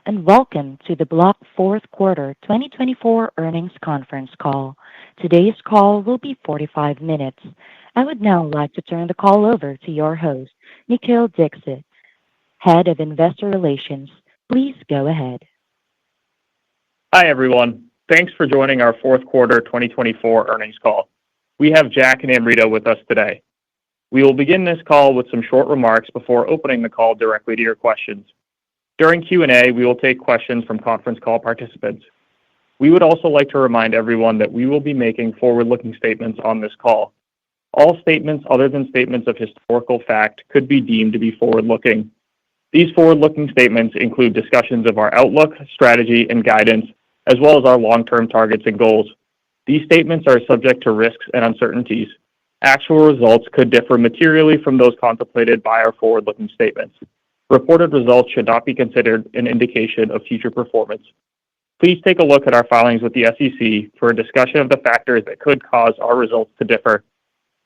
and welcome to the Block Fourth Quarter 2024 Earnings Conference Call. Today's call will be 45 minutes. I would now like to turn the call over to your host, Nikhil Dixit, Head of Investor Relations. Please go ahead. Hi, everyone. Thanks for joining our Fourth Quarter 2024 Earnings Call. We have Jack and Amrita with us today. We will begin this call with some short remarks before opening the call directly to your questions. During Q&A, we will take questions from conference call participants. We would also like to remind everyone that we will be making forward-looking statements on this call. All statements other than statements of historical fact could be deemed to be forward-looking. These forward-looking statements include discussions of our outlook, strategy, and guidance, as well as our long-term targets and goals. These statements are subject to risks and uncertainties. Actual results could differ materially from those contemplated by our forward-looking statements. Reported results should not be considered an indication of future performance. Please take a look at our filings with the SEC for a discussion of the factors that could cause our results to differ.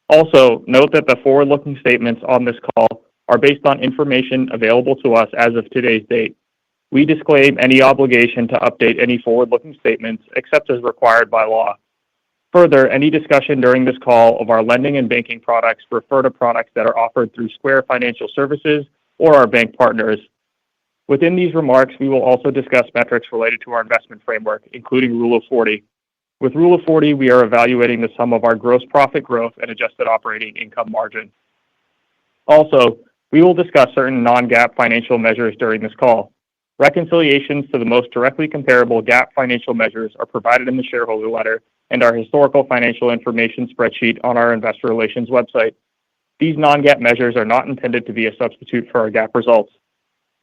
Also, note that the forward-looking statements on this call are based on information available to us as of today's date. We disclaim any obligation to update any forward-looking statements except as required by law. Further, any discussion during this call of our lending and banking products refer to products that are offered through Square Financial Services or our bank partners. Within these remarks, we will also discuss metrics related to our investment framework, including Rule of 40. With Rule of 40, we are evaluating the sum of our gross profit growth and adjusted operating income margin. Also, we will discuss certain non-GAAP financial measures during this call. Reconciliations to the most directly comparable GAAP financial measures are provided in the shareholder letter and our historical financial information spreadsheet on our investor relations website. These non-GAAP measures are not intended to be a substitute for our GAAP results.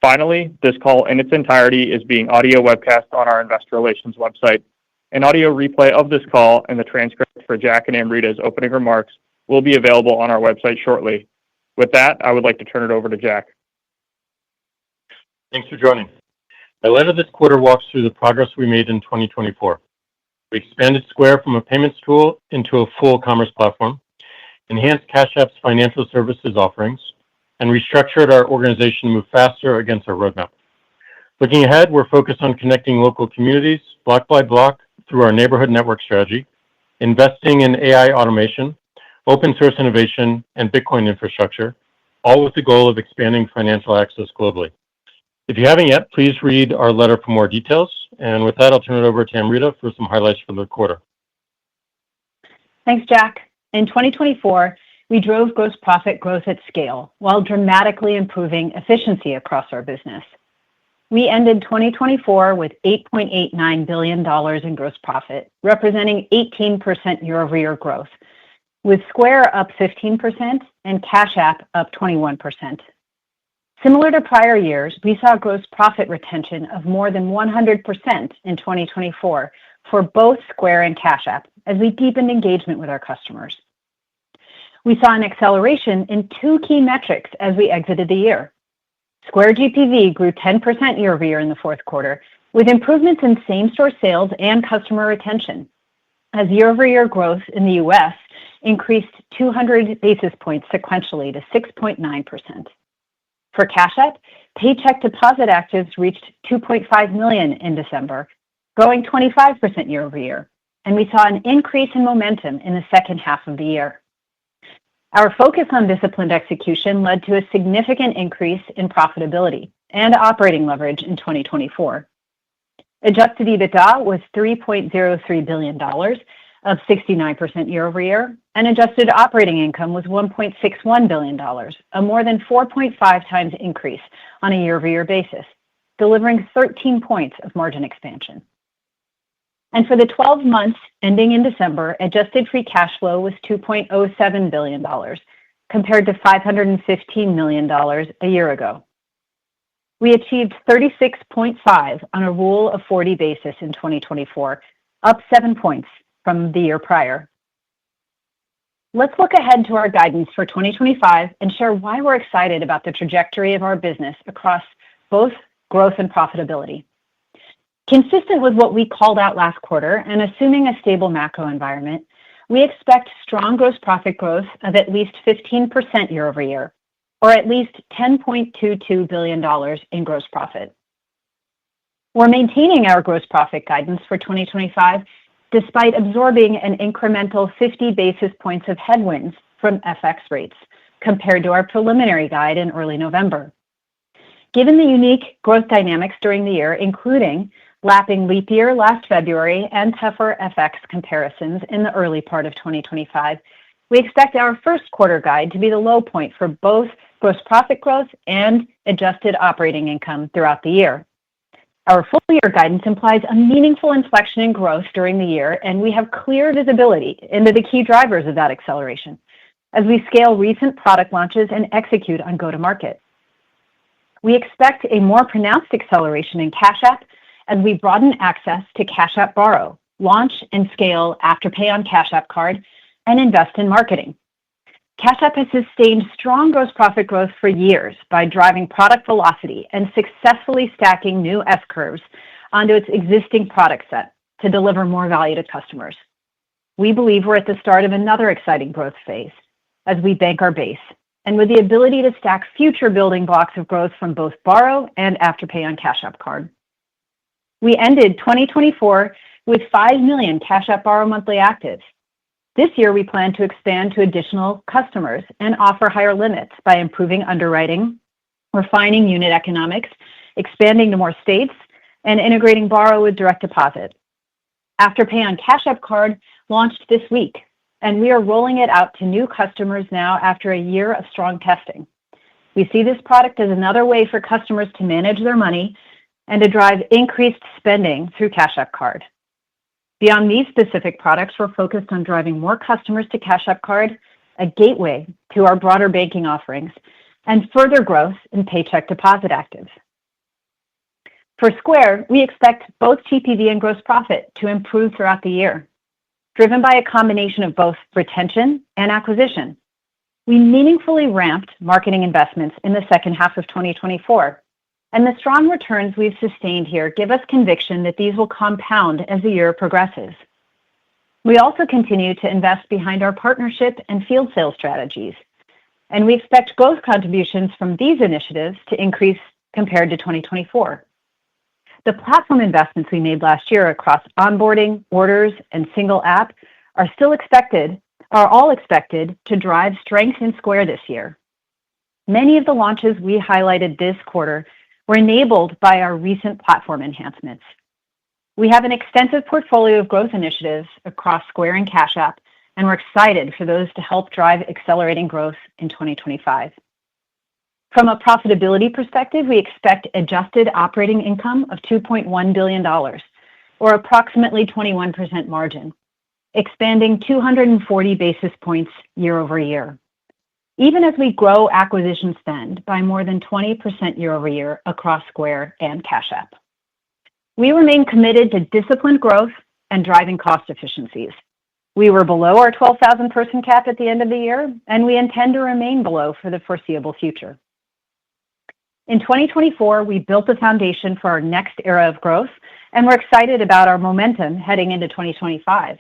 Finally, this call in its entirety is being audio webcast on our investor relations website. An audio replay of this call and the transcript for Jack and Amrita's opening remarks will be available on our website shortly. With that, I would like to turn it over to Jack. Thanks for joining. My letter this quarter walks through the progress we made in 2024. We expanded Square from a payments tool into a full commerce platform, enhanced Cash App's financial services offerings, and restructured our organization to move faster against our roadmap. Looking ahead, we're focused on connecting local communities block by block through our neighborhood network strategy, investing in AI automation, open source innovation, and Bitcoin infrastructure, all with the goal of expanding financial access globally. If you haven't yet, please read our letter for more details. And with that, I'll turn it over to Amrita for some highlights for the quarter. Thanks, Jack. In 2024, we drove gross profit growth at scale while dramatically improving efficiency across our business. We ended 2024 with $8.89 billion in gross profit, representing 18% year-over-year growth, with Square up 15% and Cash App up 21%. Similar to prior years, we saw gross profit retention of more than 100% in 2024 for both Square and Cash App as we deepened engagement with our customers. We saw an acceleration in two key metrics as we exited the year. Square GPV grew 10% year-over-year in the fourth quarter, with improvements in same-store sales and customer retention, as year-over-year growth in the U.S. increased 200 basis points sequentially to 6.9%. For Cash App, paycheck deposit actives reached 2.5 million in December, growing 25% year-over-year, and we saw an increase in momentum in the second half of the year. Our focus on disciplined execution led to a significant increase in profitability and operating leverage in 2024. Adjusted EBITDA was $3.03 billion, up 69% year-over-year, and adjusted operating income was $1.61 billion, a more than 4.5 times increase on a year-over-year basis, delivering 13 points of margin expansion. And for the 12 months ending in December, adjusted free cash flow was $2.07 billion, compared to $515 million a year ago. We achieved 36.5 on a Rule of 40 basis in 2024, up 7 points from the year prior. Let's look ahead to our guidance for 2025 and share why we're excited about the trajectory of our business across both growth and profitability. Consistent with what we called out last quarter and assuming a stable macro environment, we expect strong gross profit growth of at least 15% year-over-year, or at least $10.22 billion in gross profit. We're maintaining our gross profit guidance for 2025 despite absorbing an incremental 50 basis points of headwinds from FX rates compared to our preliminary guide in early November. Given the unique growth dynamics during the year, including lapping leap year last February and tougher FX comparisons in the early part of 2025, we expect our first quarter guide to be the low point for both gross profit growth and adjusted operating income throughout the year. Our full year guidance implies a meaningful inflection in growth during the year, and we have clear visibility into the key drivers of that acceleration as we scale recent product launches and execute on go-to-market. We expect a more pronounced acceleration in Cash App as we broaden access to Cash App Borrow, launch and scale Afterpay on Cash App Card, and invest in marketing. Cash App has sustained strong gross profit growth for years by driving product velocity and successfully stacking new S-curves onto its existing product set to deliver more value to customers. We believe we're at the start of another exciting growth phase as we bank our base and with the ability to stack future building blocks of growth from both Borrow and Afterpay on Cash App Card. We ended 2024 with 5 million Cash App Borrow monthly actives. This year, we plan to expand to additional customers and offer higher limits by improving underwriting, refining unit economics, expanding to more states, and integrating Borrow with direct deposit. Afterpay on Cash App Card launched this week, and we are rolling it out to new customers now after a year of strong testing. We see this product as another way for customers to manage their money and to drive increased spending through Cash App Card. Beyond these specific products, we're focused on driving more customers to Cash App Card, a gateway to our broader banking offerings, and further growth in paycheck deposit actives. For Square, we expect both TPV and gross profit to improve throughout the year, driven by a combination of both retention and acquisition. We meaningfully ramped marketing investments in the second half of 2024, and the strong returns we've sustained here give us conviction that these will compound as the year progresses. We also continue to invest behind our partnership and field sales strategies, and we expect growth contributions from these initiatives to increase compared to 2024. The platform investments we made last year across onboarding, orders, and single app are all expected to drive strength in Square this year. Many of the launches we highlighted this quarter were enabled by our recent platform enhancements. We have an extensive portfolio of growth initiatives across Square and Cash App, and we're excited for those to help drive accelerating growth in 2025. From a profitability perspective, we expect adjusted operating income of $2.1 billion, or approximately 21% margin, expanding 240 basis points year over year, even as we grow acquisition spend by more than 20% year over year across Square and Cash App. We remain committed to disciplined growth and driving cost efficiencies. We were below our 12,000 person cap at the end of the year, and we intend to remain below for the foreseeable future. In 2024, we built the foundation for our next era of growth, and we're excited about our momentum heading into 2025.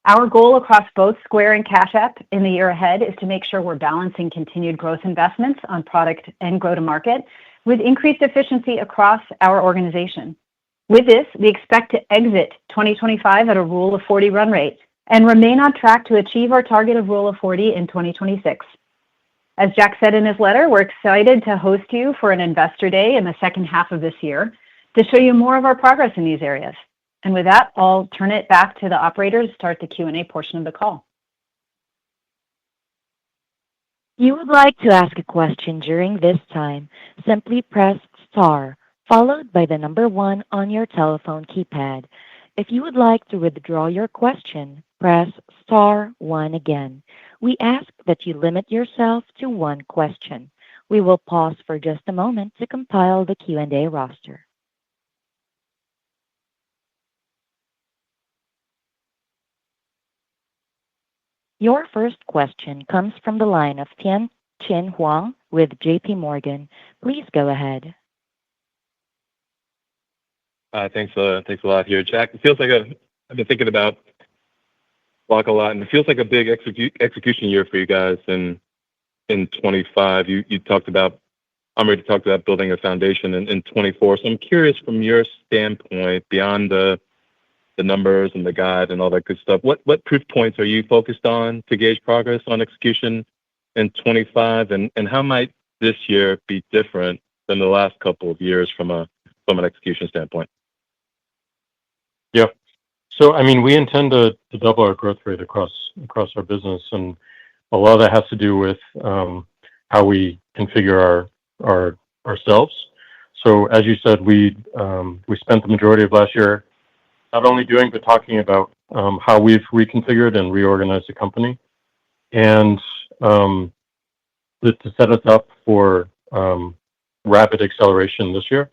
Our goal across both Square and Cash App in the year ahead is to make sure we're balancing continued growth investments on product and go-to-market with increased efficiency across our organization. With this, we expect to exit 2025 at a Rule of 40 run rate and remain on track to achieve our target of Rule of 40 in 2026. As Jack said in his letter, we're excited to host you for an Investor Day in the second half of this year to show you more of our progress in these areas. And with that, I'll turn it back to the operator to start the Q&A portion of the call. If you would like to ask a question during this time, simply press star, followed by the number 1 on your telephone keypad. If you would like to withdraw your question, press star 1 again. We ask that you limit yourself to one question. We will pause for just a moment to compile the Q&A roster. Your first question comes from the line of Tien-Tsin Huang with JP Morgan. Please go ahead. Thanks a lot here, Jack. It feels like I've been thinking about Block a lot, and it feels like a big execution year for you guys in 25. You talked about Amrita talked about building a foundation in 24. So I'm curious from your standpoint, beyond the numbers and the guide and all that good stuff, what proof points are you focused on to gauge progress on execution in 25? And how might this year be different than the last couple of years from an execution standpoint? Yeah. So, I mean, we intend to double our growth rate across our business, and a lot of that has to do with how we configure ourselves. So, as you said, we spent the majority of last year not only doing but talking about how we've reconfigured and reorganized the company, and to set us up for rapid acceleration this year.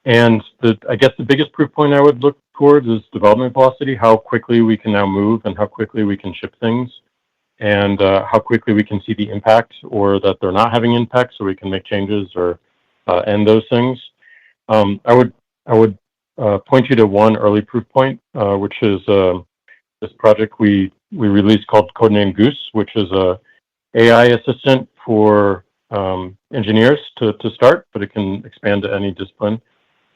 And I guess the biggest proof point I would look towards is development velocity, how quickly we can now move and how quickly we can ship things, and how quickly we can see the impact or that they're not having impact, so we can make changes or end those things. I would point you to one early proof point, which is this project we released called Codename Goose, which is a AI assistant for engineers to start, but it can expand to any discipline.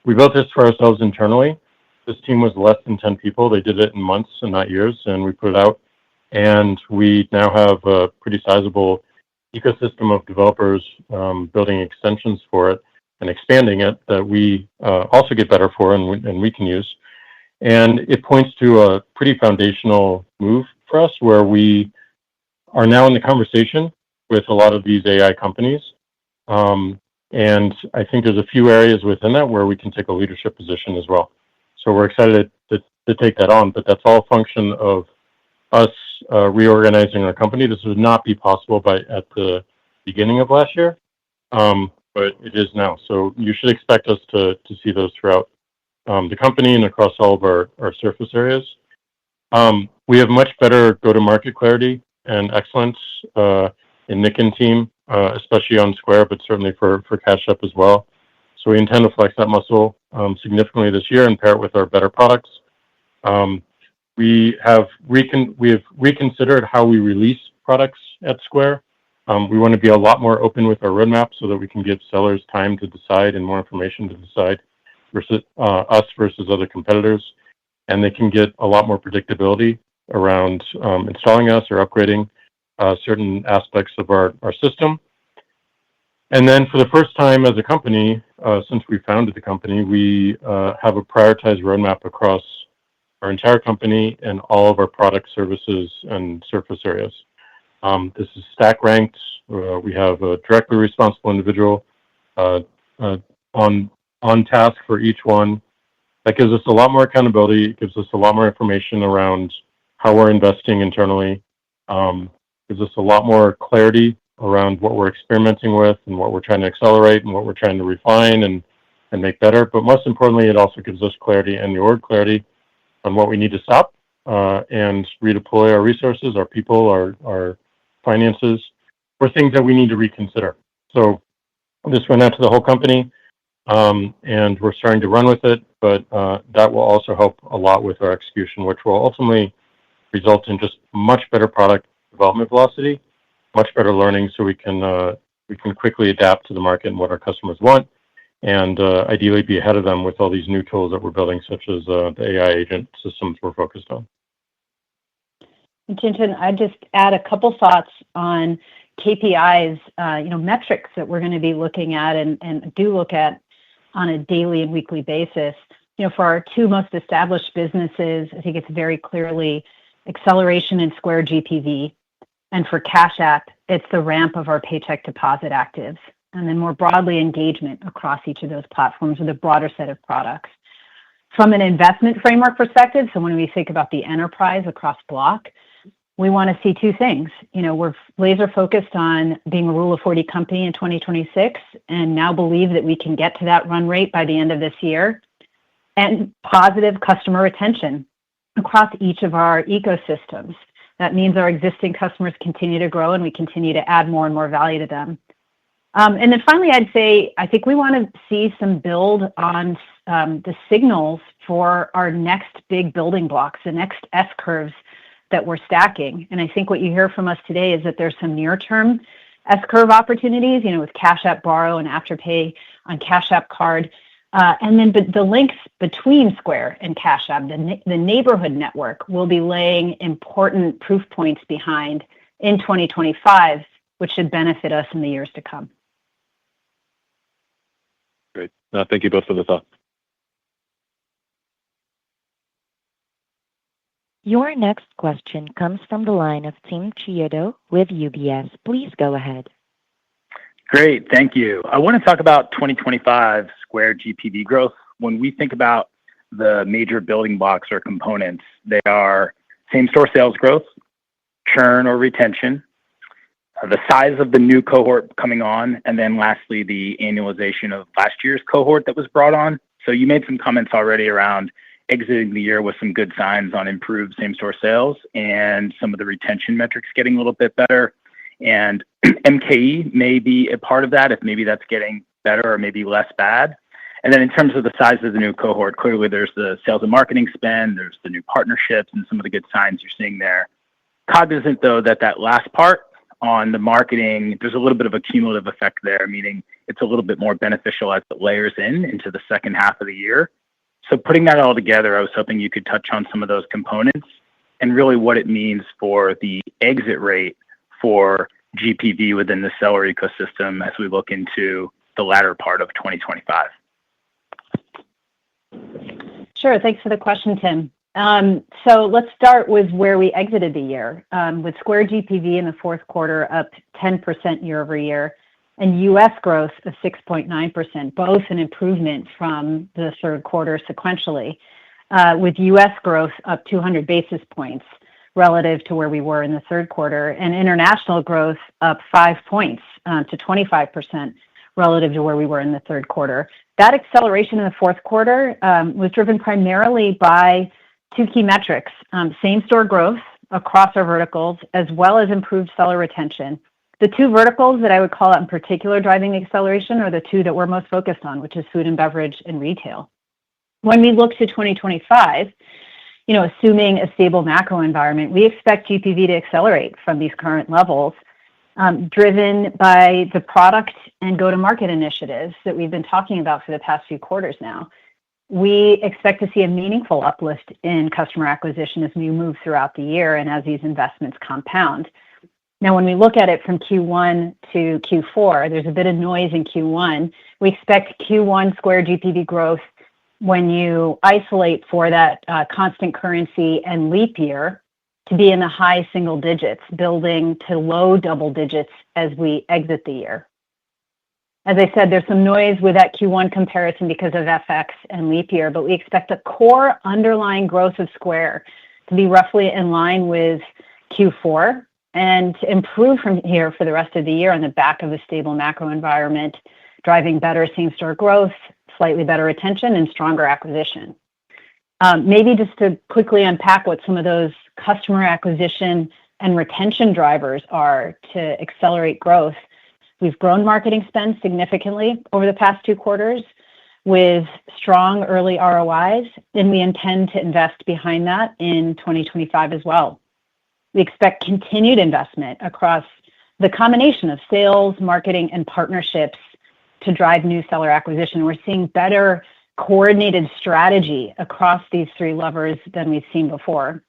We built this for ourselves internally. This team was less than 10 people. They did it in months and not years, and we put it out. And we now have a pretty sizable ecosystem of developers building extensions for it and expanding it that we also get better for and we can use. And it points to a pretty foundational move for us where we are now in the conversation with a lot of these AI companies. And I think there's a few areas within that where we can take a leadership position as well. So we're excited to take that on, but that's all a function of us reorganizing our company. This would not be possible at the beginning of last year, but it is now. So you should expect us to see those throughout the company and across all of our surface areas. We have much better go-to-market clarity and excellence in Nick and team, especially on Square, but certainly for Cash App as well. So we intend to flex that muscle significantly this year and pair it with our better products. We have reconsidered how we release products at Square. We want to be a lot more open with our roadmap so that we can give sellers time to decide and more information to decide versus us versus other competitors. And they can get a lot more predictability around installing us or upgrading certain aspects of our system. And then for the first time as a company, since we founded the company, we have a prioritized roadmap across our entire company and all of our product services and surface areas. This is stack ranked. We have a directly responsible individual on task for each one. That gives us a lot more accountability. It gives us a lot more information around how we're investing internally. Gives us a lot more clarity around what we're experimenting with and what we're trying to accelerate and what we're trying to refine and make better. But most importantly, it also gives us clarity and the org clarity on what we need to stop and redeploy our resources, our people, our finances for things that we need to reconsider. So this went out to the whole company and we're starting to run with it, but that will also help a lot with our execution, which will ultimately result in just much better product development velocity, much better learning, so we can quickly adapt to the market and what our customers want, and ideally be ahead of them with all these new tools that we're building, such as the AI agent systems we're focused on. Jinjin, I'd just add a couple thoughts on KPIs, metrics that we're going to be looking at and do look at on a daily and weekly basis. For our two most established businesses, I think it's very clearly acceleration in Square GPV. And for Cash App, it's the ramp of our paycheck deposit actives. And then more broadly, engagement across each of those platforms with a broader set of products. From an investment framework perspective, so when we think about the enterprise across Block, we want to see two things. We're laser focused on being a Rule of 40 company in 2026 and now believe that we can get to that run rate by the end of this year, and positive customer retention across each of our ecosystems. That means our existing customers continue to grow and we continue to add more and more value to them. And then finally, I'd say, I think we want to see some build on the signals for our next big building blocks, the next S-curves that we're stacking. And I think what you hear from us today is that there's some near-term S-curve opportunities, with Cash App Borrow and Afterpay on Cash App Card. And then the links between Square and Cash App, the neighborhood network, will be laying important proof points behind in 2025, which should benefit us in the years to come. Great. Thank you both for the thought. Your next question comes from the line of Tim Chiodo with UBS. Please go ahead. Great. Thank you. I want to talk about 2025 Square GPV growth. When we think about the major building blocks or components, they are same-store sales growth, churn or retention, the size of the new cohort coming on, and then lastly, the annualization of last year's cohort that was brought on. So you made some comments already around exiting the year with some good signs on improved same-store sales and some of the retention metrics getting a little bit better. And MKE may be a part of that if maybe that's getting better or maybe less bad. And then in terms of the size of the new cohort, clearly there's the sales and marketing spend, there's the new partnerships and some of the good signs you're seeing there. Cognizant though that last part on the marketing, there's a little bit of a cumulative effect there, meaning it's a little bit more beneficial as it layers into the second half of the year. So putting that all together, I was hoping you could touch on some of those components and really what it means for the exit rate for GPV within the seller ecosystem as we look into the latter part of 2025. Sure. Thanks for the question, Tim. So let's start with where we exited the year, with Square GPV in the fourth quarter up 10% year over year, and U.S. growth of 6.9%, both an improvement from the third quarter sequentially, with U.S. growth up 200 basis points relative to where we were in the third quarter, and international growth up 5 points to 25% relative to where we were in the third quarter. That acceleration in the fourth quarter was driven primarily by two key metrics, same-store growth across our verticals, as well as improved seller retention. The two verticals that I would call out in particular driving the acceleration are the two that we're most focused on, which is food and beverage and retail. When we look to 2025, assuming a stable macro environment, we expect GPV to accelerate from these current levels, driven by the product and go-to-market initiatives that we've been talking about for the past few quarters now. We expect to see a meaningful uplift in customer acquisition as we move throughout the year and as these investments compound. Now, when we look at it from Q1 to Q4, there's a bit of noise in Q1. We expect Q1 Square GPV growth, when you isolate for that constant currency and leap year, to be in the high single digits, building to low double digits as we exit the year. As I said, there's some noise with that Q1 comparison because of FX and leap year, but we expect the core underlying growth of Square to be roughly in line with Q4 and to improve from here for the rest of the year on the back of a stable macro environment, driving better same-store growth, slightly better retention, and stronger acquisition. Maybe just to quickly unpack what some of those customer acquisition and retention drivers are to accelerate growth. We've grown marketing spend significantly over the past 2 quarters with strong early ROIs, and we intend to invest behind that in 2025 as well. We expect continued investment across the combination of sales, marketing, and partnerships to drive new seller acquisition. We're seeing better coordinated strategy across these 3 levers than we've seen before.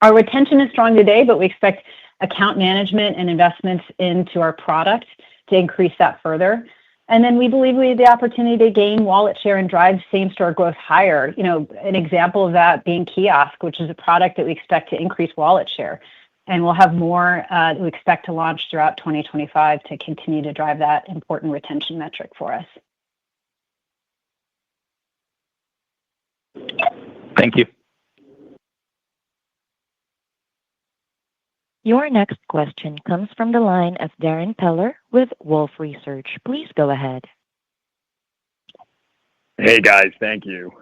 Our retention is strong today, but we expect account management and investments into our product to increase that further. And then we believe we have the opportunity to gain wallet share and drive same-store growth higher. An example of that being Kiosk, which is a product that we expect to increase wallet share. And we'll have more that we expect to launch throughout 2025 to continue to drive that important retention metric for us. Thank you. Your next question comes from the line of Darrin Peller with Wolfe Research. Please go ahead. Hey, guys. Thank you.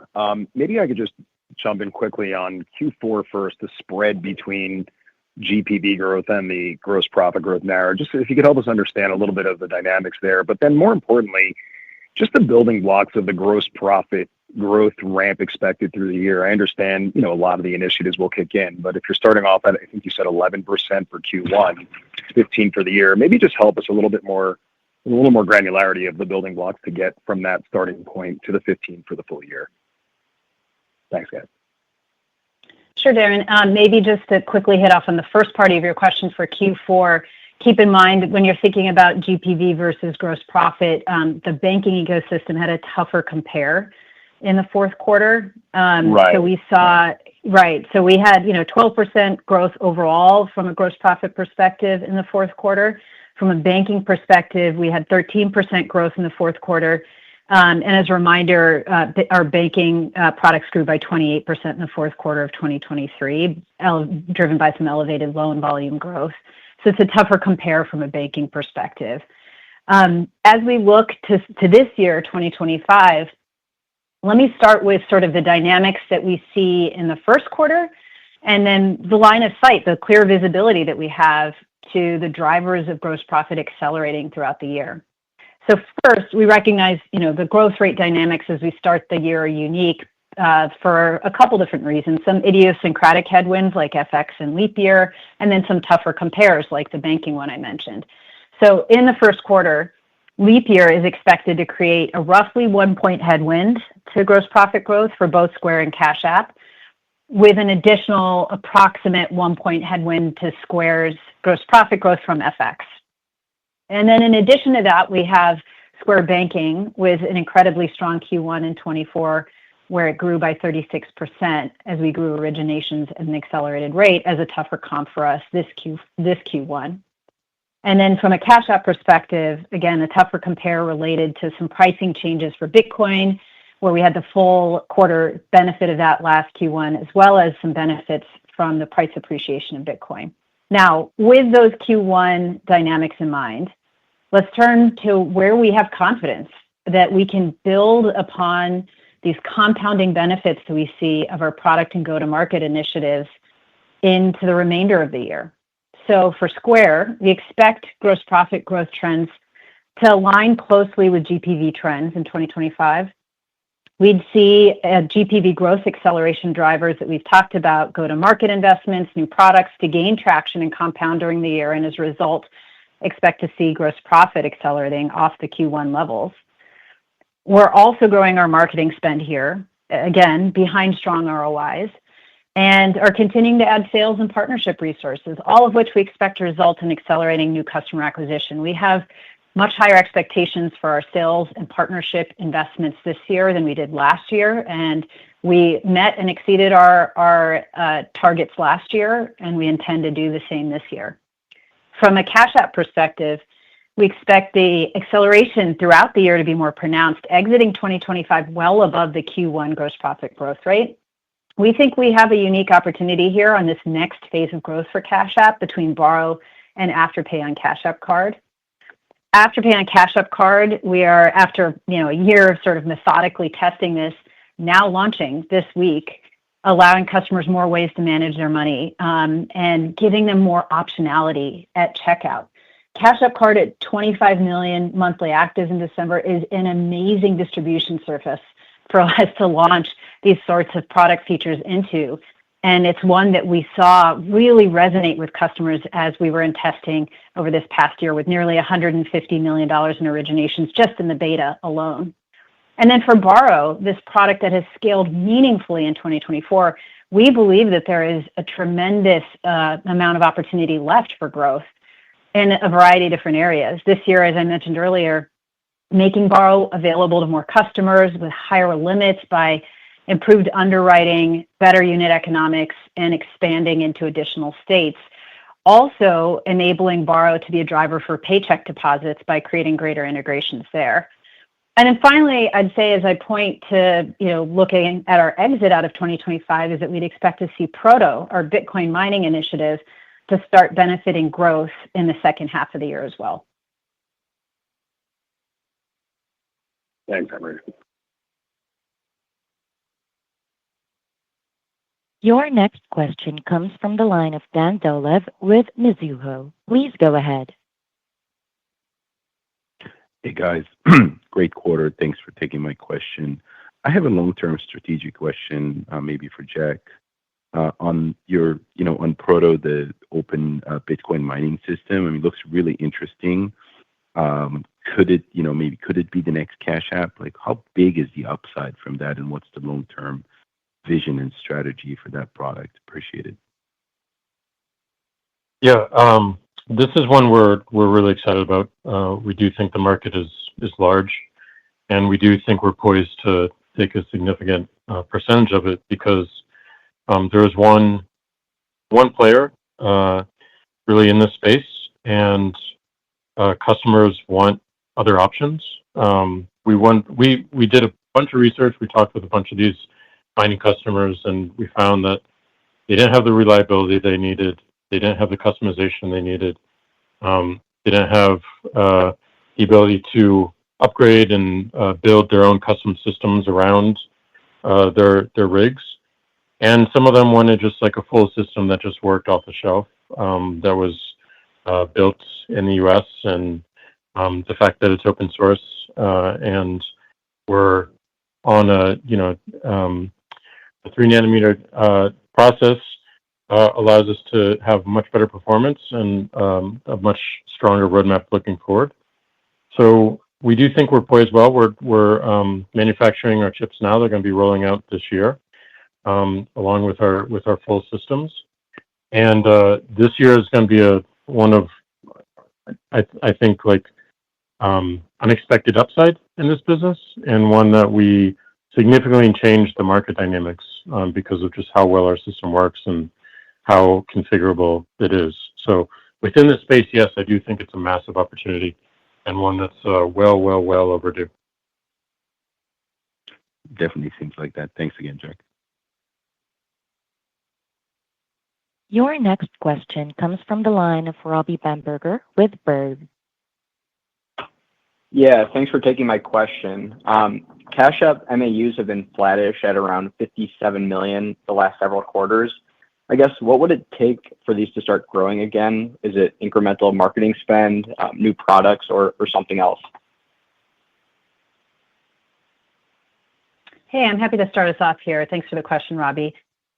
Maybe I could just jump in quickly on Q4 first, the spread between GPV growth and the gross profit growth narrow. Just if you could help us understand a little bit of the dynamics there. But then more importantly, just the building blocks of the gross profit growth ramp expected through the year. I understand, a lot of the initiatives will kick in, but if you're starting off at, I think you said 11% for Q1, $6.15 for the year. Maybe just help us a little more granularity of the building blocks to get from that starting point to the 15 for the full year. Thanks, guys. Sure, Darren. Maybe just to quickly hit off on the first part of your question for Q4, keep in mind when you're thinking about GPV versus gross profit, the banking ecosystem had a tougher compare in the fourth quarter. Right. So we saw, right. So we had, 12% growth overall from a gross profit perspective in the fourth quarter. From a banking perspective, we had 13% growth in the fourth quarter. And as a reminder, our banking products grew by 28% in the fourth quarter of 2023, driven by some elevated loan volume growth. So it's a tougher compare from a banking perspective. As we look to this year, 2025, let me start with sort of the dynamics that we see in the first quarter, and then the line of sight, the clear visibility that we have to the drivers of gross profit accelerating throughout the year. So first, we recognize, the growth rate dynamics as we start the year are unique for a couple different reasons. Some idiosyncratic headwinds like FX and leap year, and then some tougher compares like the banking one I mentioned. So in the first quarter, leap year is expected to create a roughly 1-point headwind to gross profit growth for both Square and Cash App, with an additional approximate 1-point headwind to Square's gross profit growth from FX. And then in addition to that, we have Square Banking with an incredibly strong Q1 in 24, where it grew by 36% as we grew originations at an accelerated rate as a tougher comp for us this Q1. And then from a Cash App perspective, again, a tougher compare related to some pricing changes for Bitcoin, where we had the full quarter benefit of that last Q1, as well as some benefits from the price appreciation of Bitcoin. Now, with those Q1 dynamics in mind, let's turn to where we have confidence that we can build upon these compounding benefits that we see of our product and go-to-market initiatives into the remainder of the year. So for Square, we expect gross profit growth trends to align closely with GPV trends in 2025. We'd see GPV growth acceleration drivers that we've talked about, go-to-market investments, new products to gain traction and compound during the year, and as a result, expect to see gross profit accelerating off the Q1 levels. We're also growing our marketing spend here, again, behind strong ROIs, and are continuing to add sales and partnership resources, all of which we expect to result in accelerating new customer acquisition. We have much higher expectations for our sales and partnership investments this year than we did last year, and we met and exceeded our targets last year, and we intend to do the same this year. From a Cash App perspective, we expect the acceleration throughout the year to be more pronounced, exiting 2025 well above the Q1 gross profit growth rate. We think we have a unique opportunity here on this next phase of growth for Cash App between Borrow and Afterpay on Cash App Card. Afterpay on Cash App Card, we are, after a year of sort of methodically testing this, now launching this week, allowing customers more ways to manage their money and giving them more optionality at checkout. Cash App Card at 25 million monthly actives in December is an amazing distribution surface for us to launch these sorts of product features into. And it's one that we saw really resonate with customers as we were in testing over this past year with nearly $150 million in originations just in the beta alone. And then for Borrow, this product that has scaled meaningfully in 2024, we believe that there is a tremendous amount of opportunity left for growth in a variety of different areas. This year, as I mentioned earlier, making Borrow available to more customers with higher limits by improved underwriting, better unit economics, and expanding into additional states. Also enabling Borrow to be a driver for paycheck deposits by creating greater integrations there. And then finally, I'd say as I point to, looking at our exit out of 2025 is that we'd expect to see Proto, our Bitcoin mining initiative, to start benefiting growth in the second half of the year as well. Thanks, Emery. Your next question comes from the line of Dan Dolev with Mizuho. Please go ahead. Hey, guys. Great quarter. Thanks for taking my question. I have a long-term strategic question, maybe for Jack. on your, on Proto, the open Bitcoin mining system. I mean, it looks really interesting. Could it, maybe could it be the next Cash App? Like, how big is the upside from that, and what's the long-term vision and strategy for that product? Appreciate it. Yeah, this is one we're really excited about. We do think the market is large, and we do think we're poised to take a significant percentage of it because there is one player really in this space, and customers want other options. We did a bunch of research. We talked with a bunch of these mining customers, and we found that they didn't have the reliability they needed. They didn't have the customization they needed. They didn't have the ability to upgrade and build their own custom systems around their rigs. And some of them wanted just like a full system that just worked off the shelf, that was built in the U.S. and the fact that it's open source and we're on a 3 nanometer process allows us to have much better performance and a much stronger roadmap looking forward. So we do think we're poised well. We're manufacturing our chips now. They're going to be rolling out this year, along with our full systems. And this year is going to be one of I think like unexpected upside in this business, and one that we significantly changed the market dynamics because of just how well our system works and how configurable it is. So within this space, yes, I do think it's a massive opportunity and one that's well overdue. Definitely seems like that. Thanks again, Jack. Your next question comes from the line of Robbie Bamberger with Bird. Yeah, thanks for taking my question. Cash App MAUs have been flattish at around 57 million the last several quarters. I guess what would it take for these to start growing again? Is it incremental marketing spend, new products, or something else? Hey, I'm happy to start us off here. Thanks for the question, Robbie.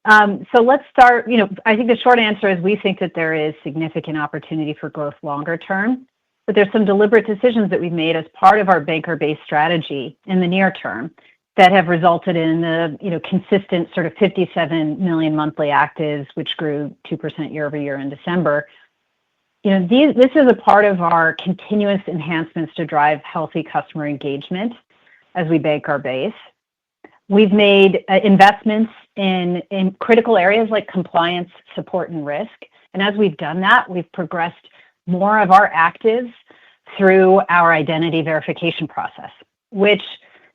So let's start. I think the short answer is we think that there is significant opportunity for growth longer term, but there's some deliberate decisions that we've made as part of our banker-based strategy in the near term that have resulted in the consistent sort of 57 million monthly actives, which grew 2% year over year in December. This is a part of our continuous enhancements to drive healthy customer engagement as we bank our base. We've made investments in critical areas like compliance, support, and risk. And as we've done that, we've progressed more of our actives through our identity verification process, which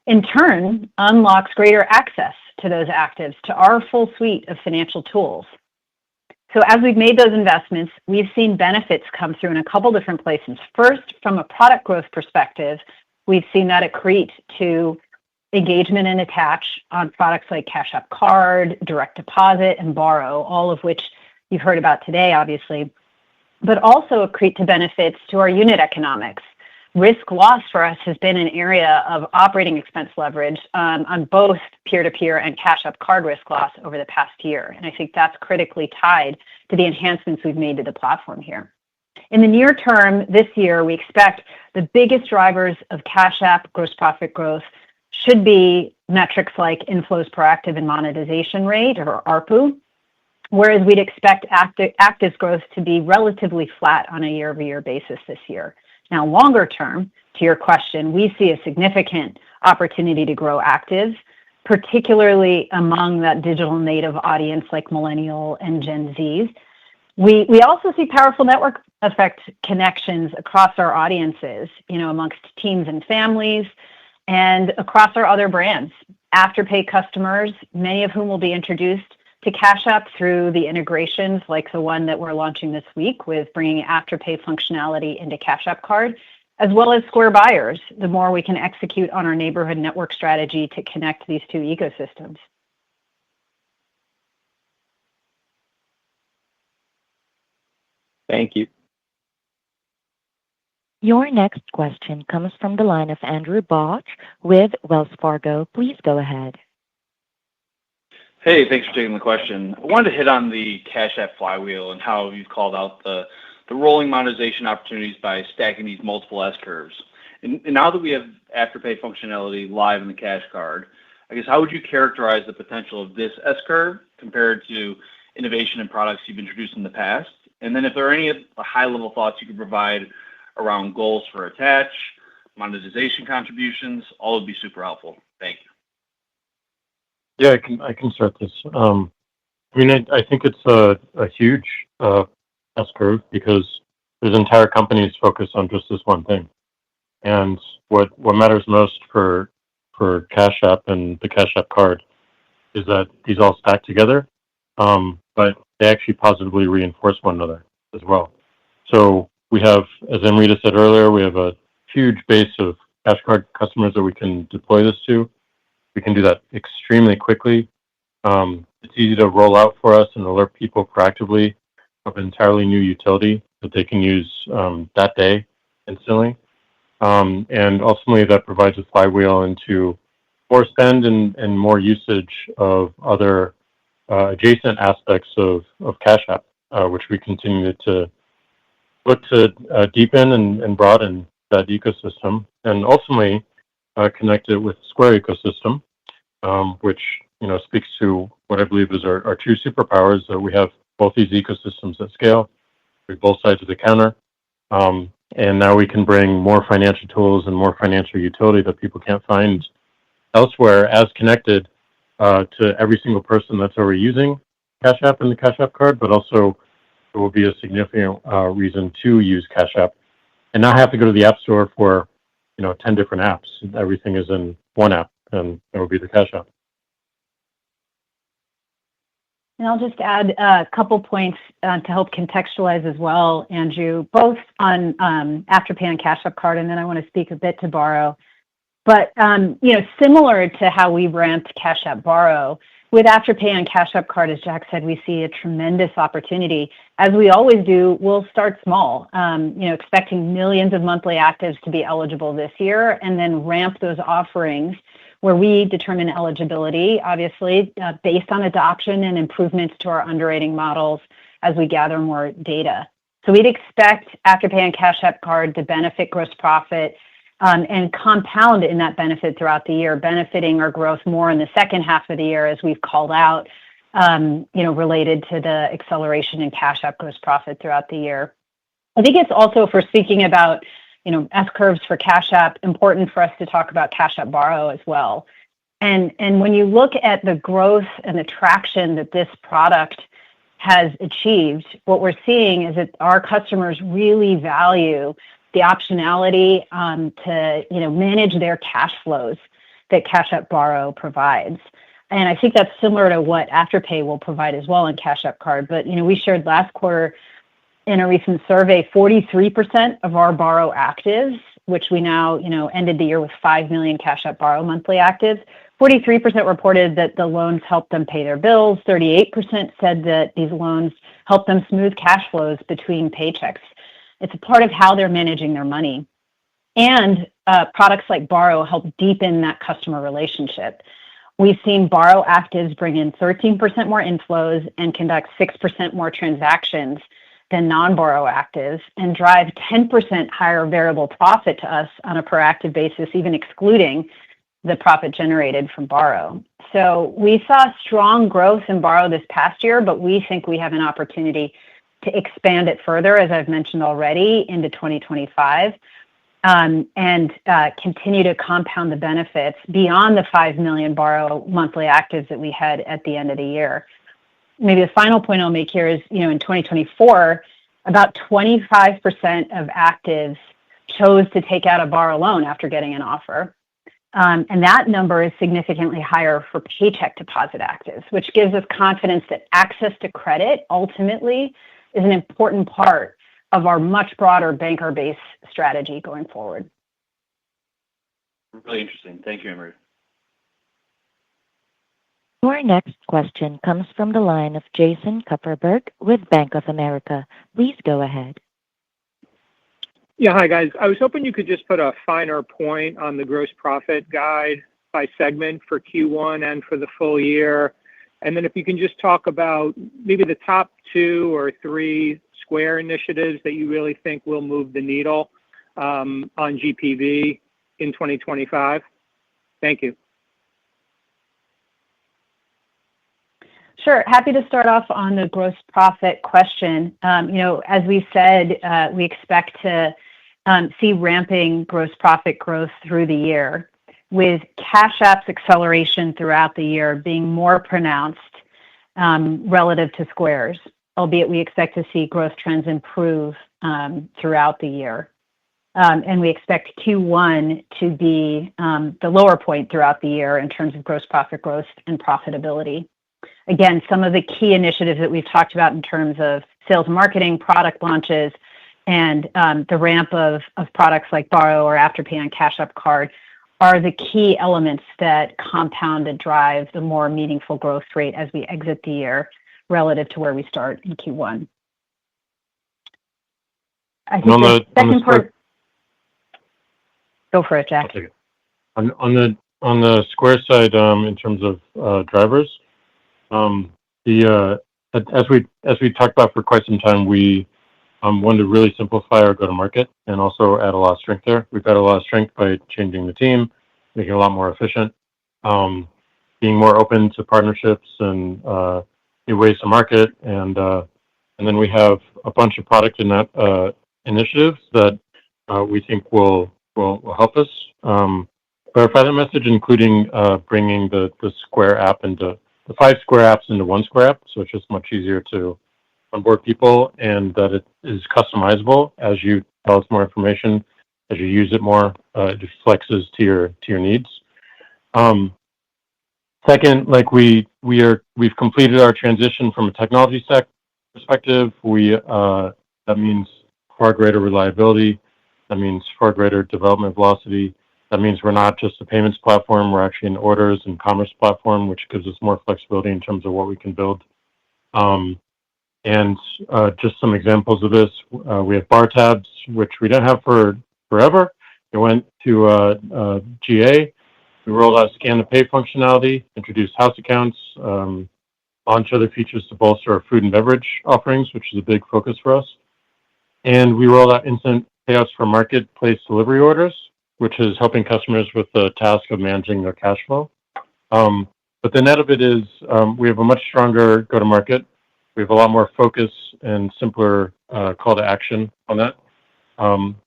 in turn unlocks greater access to those actives to our full suite of financial tools. So as we've made those investments, we've seen benefits come through in a couple different places. First, from a product growth perspective, we've seen that accrete to engagement and attach on products like Cash App Card, Direct Deposit, and Borrow, all of which you've heard about today, obviously, but also accrete to benefits to our unit economics. Risk loss for us has been an area of operating expense leverage on both peer-to-peer and Cash App Card risk loss over the past year. And I think that's critically tied to the enhancements we've made to the platform here. In the near term, this year, we expect the biggest drivers of Cash App gross profit growth should be metrics like inflows per active and monetization rate, or ARPU, whereas we'd expect actives growth to be relatively flat on a year-over-year basis this year. Now, longer term, to your question, we see a significant opportunity to grow actives, particularly among that digital native audience like Millennial and Gen Zs. We also see powerful network effect connections across our audiences, amongst teens and families, and across our other brands. Afterpay customers, many of whom will be introduced to Cash App through the integrations like the one that we're launching this week with bringing Afterpay functionality into Cash App Card, as well as Square buyers, the more we can execute on our neighborhood network strategy to connect these two ecosystems. Thank you. Your next question comes from the line of Andrew Bauch with Wells Fargo. Please go ahead. Hey, thanks for taking the question. I wanted to hit on the Cash App flywheel and how you've called out the rolling monetization opportunities by stacking these multiple S curves. And now that we have Afterpay functionality live in the Cash Card, I guess how would you characterize the potential of this S curve compared to innovation and products you've introduced in the past? And then if there are any high-level thoughts you could provide around goals for attach, monetization contributions, all would be super helpful. Thank you. Yeah, I can start this. I think it's a huge S curve because there's entire companies focused on just this one thing. And what matters most for Cash App and the Cash App card is that these all stack together, but they actually positively reinforce one another as well. So we have, as Amrita said earlier, we have a huge base of Cash Card customers that we can deploy this to. We can do that extremely quickly. It's easy to roll out for us and alert people proactively of an entirely new utility that they can use that day instantly. And ultimately, that provides a flywheel into more spend and more usage of other adjacent aspects of Cash App, which we continue to look to deepen and broaden that ecosystem, and ultimately connect it with the Square ecosystem, which speaks to what I believe is our true superpowers. That we have both these ecosystems at scale, with both sides of the counter, and now we can bring more financial tools and more financial utility that people can't find elsewhere as connected to every single person that's already using Cash App and the Cash App card, but also it will be a significant reason to use Cash App and not have to go to the App Store for 10 different apps. Everything is in one app, and that would be the Cash App. And I'll just add a couple points to help contextualize as well, Andrew, both on Afterpay and Cash App card, and then I want to speak a bit to Borrow. But similar to how we ramped Cash App Borrow, with Afterpay and Cash App card, as Jack said, we see a tremendous opportunity. As we always do, we'll start small, expecting millions of monthly actives to be eligible this year, and then ramp those offerings where we determine eligibility, obviously, based on adoption and improvements to our underwriting models as we gather more data. So we'd expect Afterpay and Cash App card to benefit gross profit and compound in that benefit throughout the year, benefiting our growth more in the second half of the year, as we've called out, related to the acceleration in Cash App gross profit throughout the year. I think it's also, if we're speaking about S curves for Cash App, important for us to talk about Cash App Borrow as well. And when you look at the growth and the traction that this product has achieved, what we're seeing is that our customers really value the optionality to manage their cash flows that Cash App Borrow provides. And I think that's similar to what Afterpay will provide as well in Cash App card. But we shared last quarter in a recent survey, 43% of our Borrow actives, which we now ended the year with 5 million Cash App Borrow monthly actives. 43% reported that the loans helped them pay their bills. 38% said that these loans helped them smooth cash flows between paychecks. It's a part of how they're managing their money. And products like Borrow help deepen that customer relationship. We've seen Borrow actives bring in 13% more inflows and conduct 6% more transactions than non-Borrow actives, and drive 10% higher variable profit to us on a per active basis, even excluding the profit generated from Borrow. So we saw strong growth in Borrow this past year, but we think we have an opportunity to expand it further, as I've mentioned already, into 2025, and continue to compound the benefits beyond the 5 million Borrow monthly actives that we had at the end of the year. Maybe the final point I'll make here is, in 2024, about 25% of actives chose to take out a Borrow loan after getting an offer. And that number is significantly higher for paycheck deposit actives, which gives us confidence that access to credit ultimately is an important part of our much broader banker base strategy going forward. Really interesting. Thank you, Emery. Our next question comes from the line of Jason Kupferberg with Bank of America. Please go ahead. Yeah, hi, guys. I was hoping you could just put a finer point on the gross profit guide by segment for Q1 and for the full year. And then if you can just talk about maybe the top 2 or 3 Square initiatives that you really think will move the needle on GPV in 2025. Thank you. Sure. Happy to start off on the gross profit question. As we said, we expect to see ramping gross profit growth through the year, with Cash App's acceleration throughout the year being more pronounced relative to Square's, albeit we expect to see growth trends improve throughout the year. And we expect Q1 to be the lower point throughout the year in terms of gross profit growth and profitability. Again, some of the key initiatives that we've talked about in terms of sales and marketing, product launches, and the ramp of products like Borrow or Afterpay on Cash App Card are the key elements that compound and drive the more meaningful growth rate as we exit the year relative to where we start in Q1. I think the second part. Go for it, Jack. I'll take it. On the Square side, in terms of drivers, as we talked about for quite some time, we wanted to really simplify our go-to-market and also add a lot of strength there. We've got a lot of strength by changing the team, making it a lot more efficient, being more open to partnerships and new ways to market, and then we have a bunch of product initiatives that we think will help us clarify the message, including bringing the Square app into the 5 Square apps into 1 Square app, so it's just much easier to onboard people, and that it is customizable as you tell us more information, as you use it more, it just flexes to your needs. Second, like we've completed our transition from a technology stack perspective. That means far greater reliability. That means far greater development velocity. That means we're not just a payments platform, we're actually an orders and commerce platform, which gives us more flexibility in terms of what we can build. And just some examples of this, we have bar tabs, which we didn't have for forever. It went to GA. We rolled out scan to pay functionality, introduced house accounts, launched other features to bolster our food and beverage offerings, which is a big focus for us. And we rolled out instant payouts for marketplace delivery orders, which is helping customers with the task of managing their cash flow. But the net of it is we have a much stronger go-to-market. We have a lot more focus and simpler call to action on that.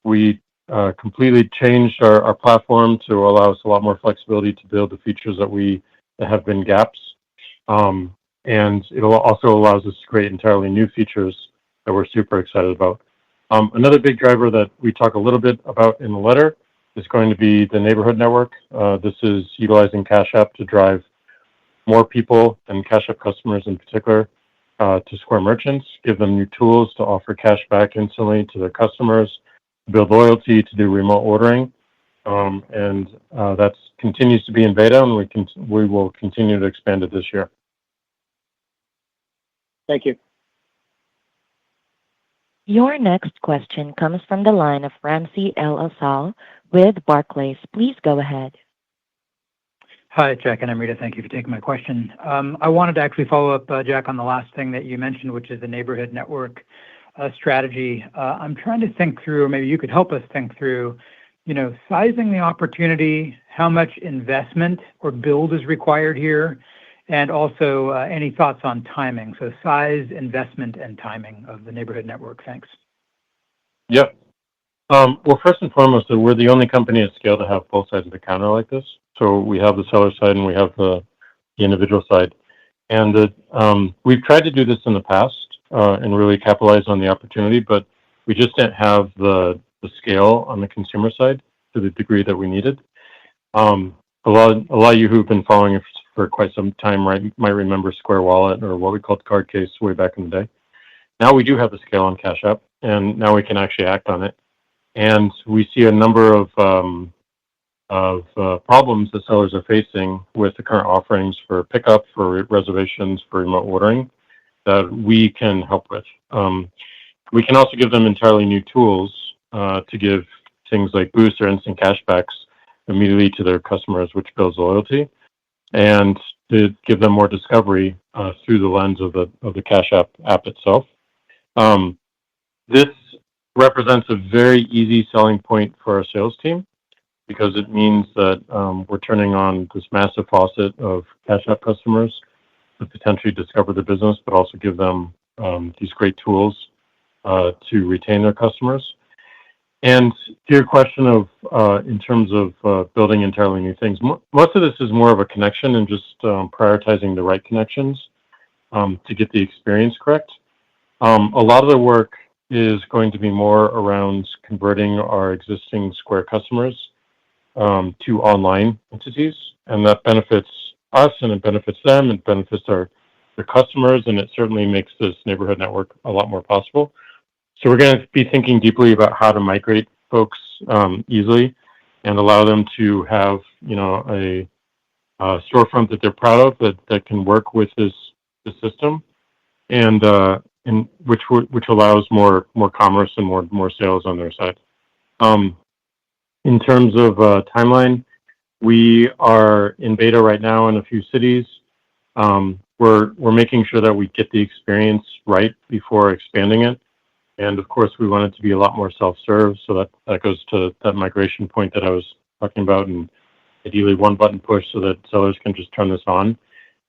We completely changed our platform to allow us a lot more flexibility to build the features that have been gaps. And it also allows us to create entirely new features that we're super excited about. Another big driver that we talk a little bit about in the letter is going to be the neighborhood network. This is utilizing Cash App to drive more people and Cash App customers in particular to Square merchants, give them new tools to offer cash back instantly to their customers, build loyalty, to do remote ordering. And that continues to be in beta, and we will continue to expand it this year. Thank you. Your next question comes from the line of Ramsey El-Assal with Barclays. Please go ahead. Hi, Jack and Amrita. Thank you for taking my question. I wanted to actually follow up, Jack, on the last thing that you mentioned, which is the neighborhood network strategy. I'm trying to think through, or maybe you could help us think through, sizing the opportunity, how much investment or build is required here, and also any thoughts on timing. So size, investment, and timing of the neighborhood network. Thanks. Yep. Well, first and foremost, we're the only company at scale to have both sides of the counter like this. So we have the seller side and we have the individual side. And we've tried to do this in the past and really capitalize on the opportunity, but we just didn't have the scale on the consumer side to the degree that we needed. A lot of you who've been following us for quite some time might remember Square Wallet, or what we called Card Case, way back in the day. Now we do have the scale on Cash App, and now we can actually act on it. And we see a number of problems that sellers are facing with the current offerings for pickup, for reservations, for remote ordering that we can help with. We can also give them entirely new tools to give things like boosts or instant cashbacks immediately to their customers, which builds loyalty. And to give them more discovery through the lens of the Cash app itself. This represents a very easy selling point for our sales team because it means that we're turning on this massive faucet of Cash App customers to potentially discover the business, but also give them these great tools to retain their customers. And to your question of in terms of building entirely new things, most of this is more of a connection and just prioritizing the right connections to get the experience correct. A lot of the work is going to be more around converting our existing Square customers to online entities, and that benefits us and it benefits them, it benefits their customers, and it certainly makes this neighborhood network a lot more possible. So we're going to be thinking deeply about how to migrate folks easily and allow them to have, a storefront that they're proud of that can work with this system, and which allows more commerce and more sales on their side. In terms of timeline, we are in beta right now in a few cities. We're making sure that we get the experience right before expanding it. And of course, we want it to be a lot more self-serve. So that goes to that migration point that I was talking about, and ideally one button push so that sellers can just turn this on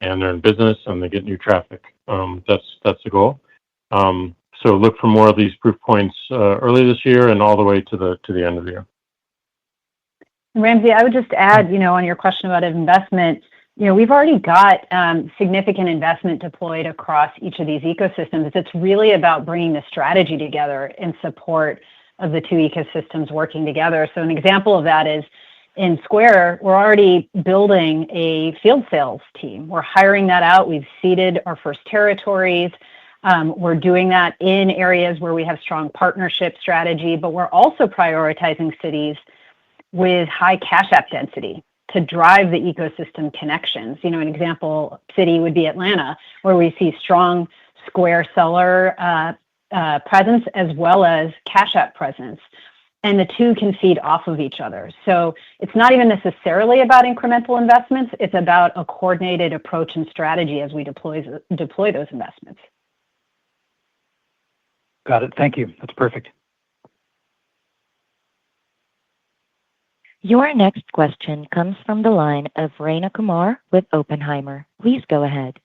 and they're in business and they get new traffic. That's the goal. So look for more of these proof points early this year and all the way to the end of the year. Ramsey, I would just add, on your question about investment, we've already got significant investment deployed across each of these ecosystems. It's really about bringing the strategy together in support of the two ecosystems working together. So an example of that is in Square, we're already building a field sales team. We're hiring that out. We've seeded our first territories. We're doing that in areas where we have strong partnership strategy, but we're also prioritizing cities with high Cash App density to drive the ecosystem connections. An example city would be Atlanta, where we see strong Square seller presence as well as Cash App presence. And the two can feed off of each other. So it's not even necessarily about incremental investments. It's about a coordinated approach and strategy as we deploy those investments. Got it. Thank you. That's perfect. Your next question comes from the line of Rayna Kumar with Oppenheimer. Please go ahead.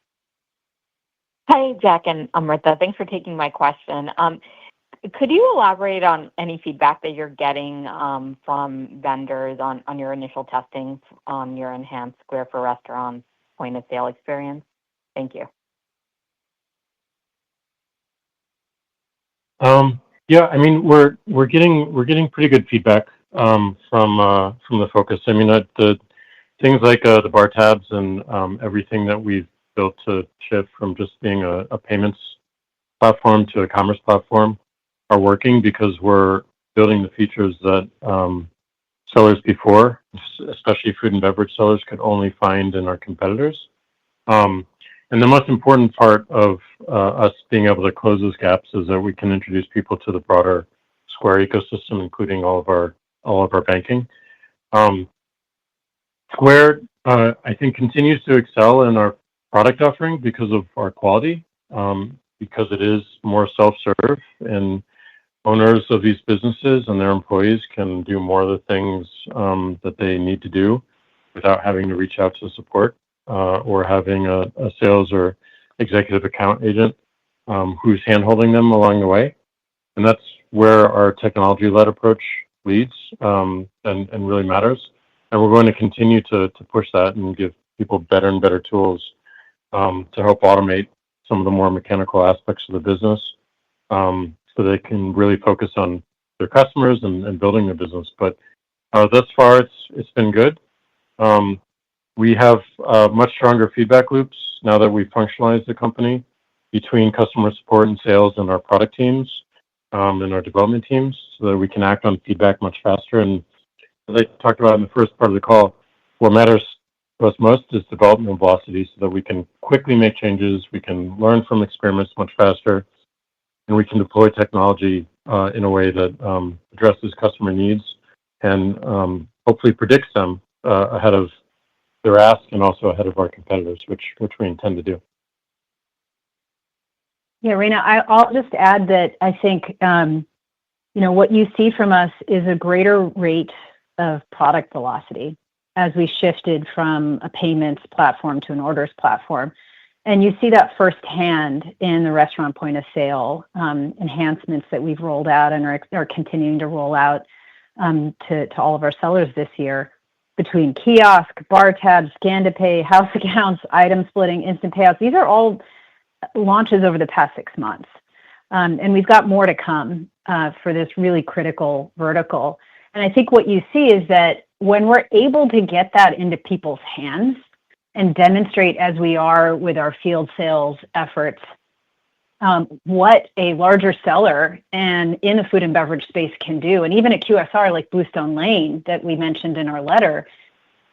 Hi, Jack and Amrita. Thanks for taking my question. Could you elaborate on any feedback that you're getting from vendors on your initial testing on your enhanced Square for Restaurants point of sale experience? Thank you. Yeah, I mean we're getting pretty good feedback from the focus. I mean the things like the bar tabs and everything that we've built to shift from just being a payments platform to a commerce platform are working because we're building the features that sellers before, especially food and beverage sellers, could only find in our competitors. And the most important part of us being able to close those gaps is that we can introduce people to the broader Square ecosystem, including all of our banking. Square, I think, continues to excel in our product offering because of our quality, because it is more self-serve, and owners of these businesses and their employees can do more of the things that they need to do without having to reach out to support or having a sales or executive account agent who's hand-holding them along the way. And that's where our technology-led approach leads and really matters. And we're going to continue to push that and give people better and better tools to help automate some of the more mechanical aspects of the business so they can really focus on their customers and building their business. But thus far, it's been good. We have much stronger feedback loops now that we've functionalized the company between customer support and sales and our product teams and our development teams so that we can act on feedback much faster. And as I talked about in the first part of the call, what matters to us most is development velocity so that we can quickly make changes, we can learn from experiments much faster, and we can deploy technology in a way that addresses customer needs and hopefully predicts them ahead of their ask and also ahead of our competitors, which we intend to do. Yeah, Raina, I'll just add that I think what you see from us is a greater rate of product velocity as we shifted from a payments platform to an orders platform. And you see that firsthand in the restaurant point of sale enhancements that we've rolled out and are continuing to roll out to all of our sellers this year, between kiosk, bar tabs, scan to pay, house accounts, item splitting, instant payouts. These are all launches over the past 6 months. And we've got more to come for this really critical vertical. And I think what you see is that when we're able to get that into people's hands and demonstrate, as we are with our field sales efforts, what a larger seller and in the food and beverage space can do, and even a QSR like Bluestone Lane that we mentioned in our letter,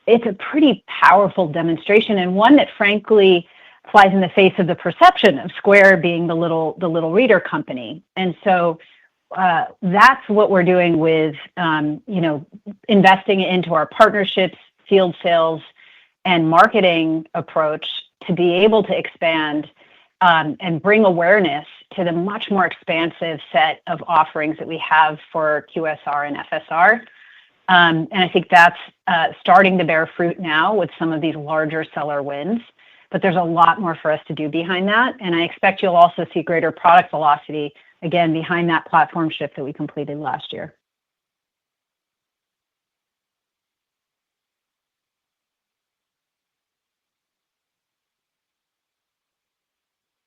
it's a pretty powerful demonstration, and one that frankly flies in the face of the perception of Square being the little reader company. And so that's what we're doing with investing into our partnerships, field sales, and marketing approach to be able to expand and bring awareness to the much more expansive set of offerings that we have for QSR and FSR. And I think that's starting to bear fruit now with some of these larger seller wins. But there's a lot more for us to do behind that. And I expect you'll also see greater product velocity, again, behind that platform shift that we completed last year.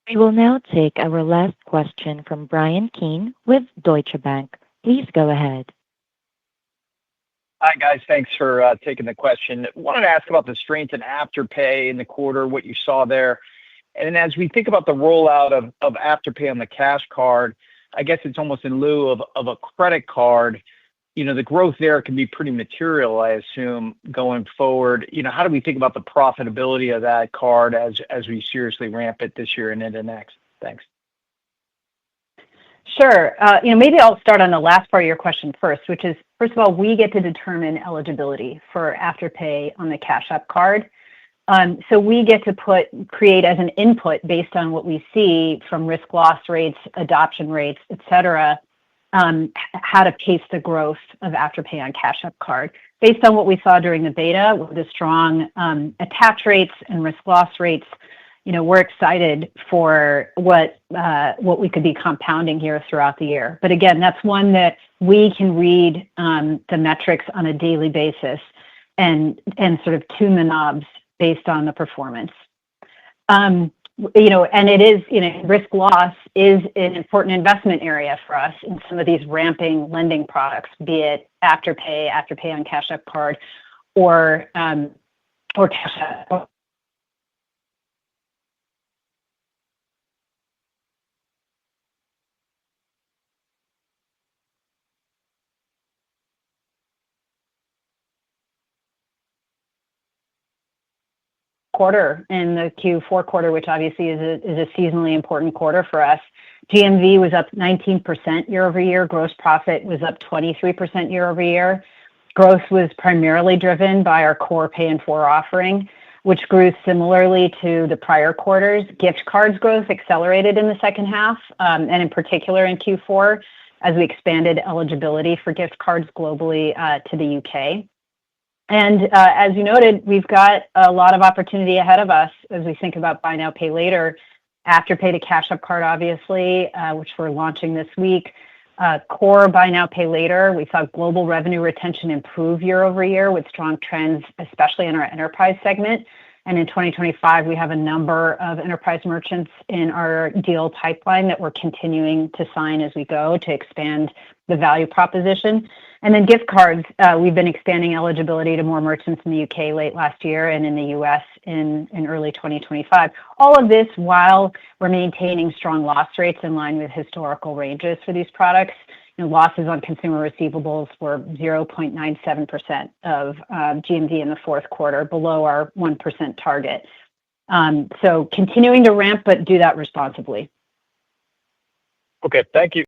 We will now take our last question from Brian Keane with Deutsche Bank. Please go ahead. Hi, guys. Thanks for taking the question. Wanted to ask about the strength in Afterpay in the quarter, what you saw there. And as we think about the rollout of Afterpay on the Cash Card, I guess it's almost in lieu of a credit card. The growth there can be pretty material, I assume, going forward. How do we think about the profitability of that card as we seriously ramp it this year and into next? Thanks. Sure. Maybe I'll start on the last part of your question first, which is, first of all, we get to determine eligibility for Afterpay on the Cash App card. So we get to create as an input based on what we see from risk loss rates, adoption rates, et cetera, how to pace the growth of Afterpay on Cash App card. Based on what we saw during the beta with the strong attach rates and risk loss rates, we're excited for what we could be compounding here throughout the year. But again, that's one that we can read the metrics on a daily basis and sort of tune the knobs based on the performance. And it is, risk loss is an important investment area for us in some of these ramping lending products, be it Afterpay on Cash App card, or Cash App. Quarter in the Q4 quarter, which obviously is a seasonally important quarter for us. GMV was up 19% year over year. Gross profit was up 23% year over year. Growth was primarily driven by our core Pay in 4 offering, which grew similarly to the prior quarters. Gift cards growth accelerated in the second half, and in particular in Q4, as we expanded eligibility for gift cards globally to the UK. And as you noted, we've got a lot of opportunity ahead of us as we think about Buy Now, Pay Later, Afterpay to Cash App card, obviously, which we're launching this week. Core Buy Now, Pay Later, we saw global revenue retention improve year over year with strong trends, especially in our enterprise segment. And in 2025, we have a number of enterprise merchants in our deal pipeline that we're continuing to sign as we go to expand the value proposition. And then gift cards, we've been expanding eligibility to more merchants in the UK late last year and in the US in early 2025. All of this while we're maintaining strong loss rates in line with historical ranges for these products. Losses on consumer receivables were 0.97% of GMV in the fourth quarter, below our 1% target. So continuing to ramp, but do that responsibly. Okay, thank you.